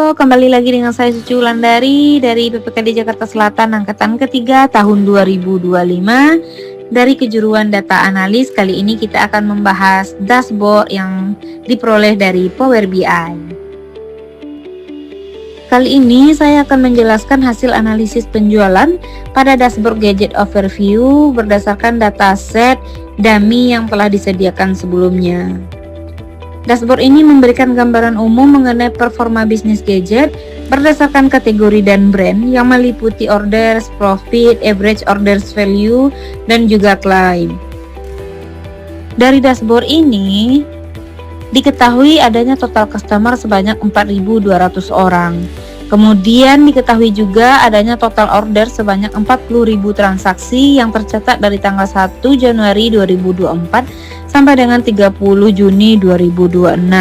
Halo, kembali lagi dengan saya Suci Wulandari dari PPKD Jakarta Selatan Angkatan ketiga tahun 2025 dari kejuruan data analis. Kali ini kita akan membahas dashboard yang diperoleh dari Power BI. Kali ini saya akan menjelaskan hasil analisis penjualan pada dashboard Gadget Overview berdasarkan dataset dummy yang telah disediakan sebelumnya. Dashboard ini memberikan gambaran umum mengenai performa bisnis gadget berdasarkan kategori dan brand yang meliputi orders, profit, average orders value, dan juga klaim. Dari dashboard ini diketahui adanya total customer sebanyak 4.200 orang. Kemudian diketahui juga adanya total order sebanyak 40.000 transaksi yang tercatat dari tanggal 1 Januari 2024 sampai dengan 30 Juni 2026.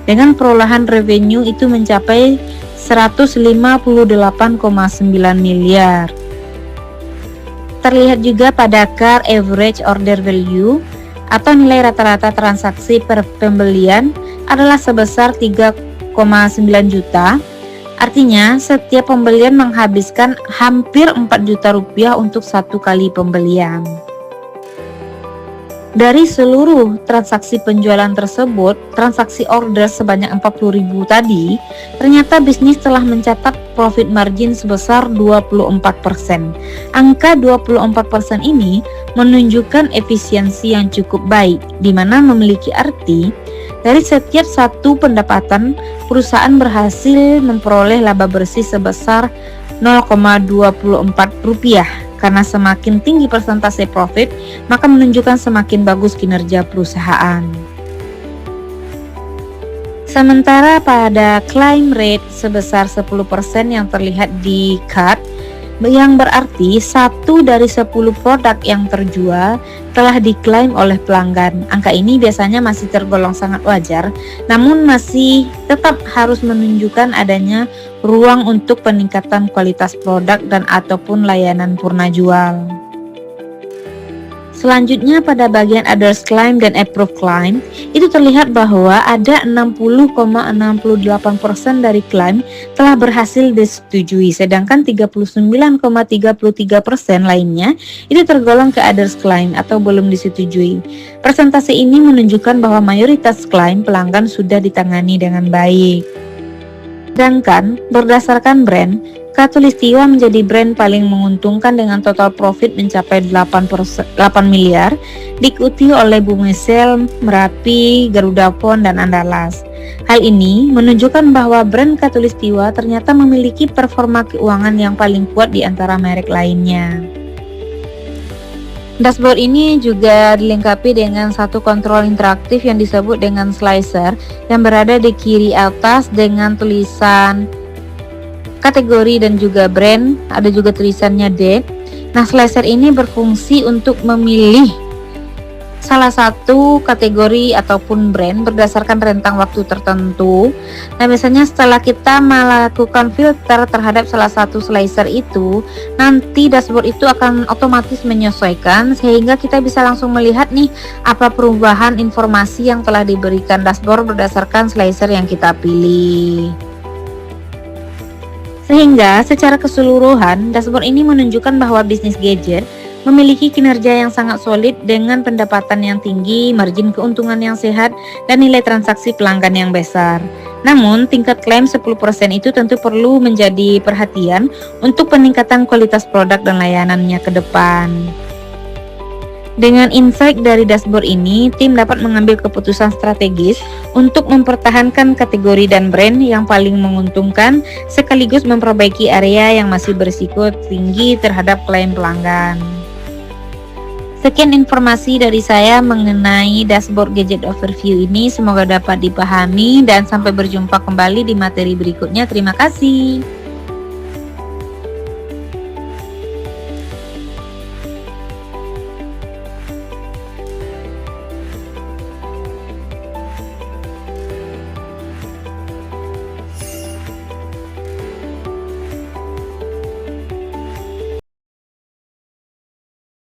Dengan perolehan revenue itu mencapai 158,9 miliar. Terlihat juga pada CAR average order value atau nilai rata-rata transaksi per pembelian adalah sebesar 3,9 juta. Artinya, setiap pembelian menghabiskan hampir 4 juta rupiah untuk satu kali pembelian. Dari seluruh transaksi penjualan tersebut, transaksi order sebanyak 40.000 tadi, ternyata bisnis telah mencatat profit margin sebesar 24%. Angka 24% ini menunjukkan efisiensi yang cukup baik, di mana memiliki arti dari setiap satu pendapatan, perusahaan berhasil memperoleh laba bersih sebesar 0,24 rupiah. Karena semakin tinggi persentase profit, maka menunjukkan semakin bagus kinerja perusahaan. Sementara pada claim rate sebesar 10% yang terlihat di CAD, yang berarti 1 dari 10 produk yang terjual telah diklaim oleh pelanggan. Angka ini biasanya masih tergolong sangat wajar, namun masih tetap harus menunjukkan adanya ruang untuk peningkatan kualitas produk dan ataupun layanan purna jual. Selanjutnya pada bagian others claim dan approved claim, itu terlihat bahwa ada 60,68% dari klaim telah berhasil disetujui, sedangkan 39,33% lainnya itu tergolong ke others claim atau belum disetujui. Persentase ini menunjukkan bahwa mayoritas klaim pelanggan sudah ditangani dengan baik. Sedangkan berdasarkan brand, Khatulistiwa menjadi brand paling menguntungkan dengan total profit mencapai 8 miliar, diikuti oleh Bumesel, Merapi, Garuda Phone, dan Andalas. Hal ini menunjukkan bahwa brand Khatulistiwa ternyata memiliki performa keuangan yang paling kuat di antara merek lainnya. Dashboard ini juga dilengkapi dengan satu kontrol interaktif yang disebut dengan slicer yang berada di kiri atas dengan tulisan kategori dan juga brand, ada juga tulisannya date. Nah, slicer ini berfungsi untuk memilih salah satu kategori ataupun brand berdasarkan rentang waktu tertentu. Nah, biasanya setelah kita melakukan filter terhadap salah satu slicer itu, nanti dashboard itu akan otomatis menyesuaikan sehingga kita bisa langsung melihat nih apa perubahan informasi yang telah diberikan dashboard berdasarkan slicer yang kita pilih. Sehingga secara keseluruhan, dashboard ini menunjukkan bahwa bisnis gadget memiliki kinerja yang sangat solid dengan pendapatan yang tinggi, margin keuntungan yang sehat, dan nilai transaksi pelanggan yang besar. Namun, tingkat klaim 10% itu tentu perlu menjadi perhatian untuk peningkatan kualitas produk dan layanannya ke depan. Dengan insight dari dashboard ini, tim dapat mengambil keputusan strategis untuk mempertahankan kategori dan brand yang paling menguntungkan sekaligus memperbaiki area yang masih berisiko tinggi terhadap klaim pelanggan. Sekian informasi dari saya mengenai dashboard Gadget Overview ini, semoga dapat dipahami dan sampai berjumpa kembali di materi berikutnya. Terima kasih.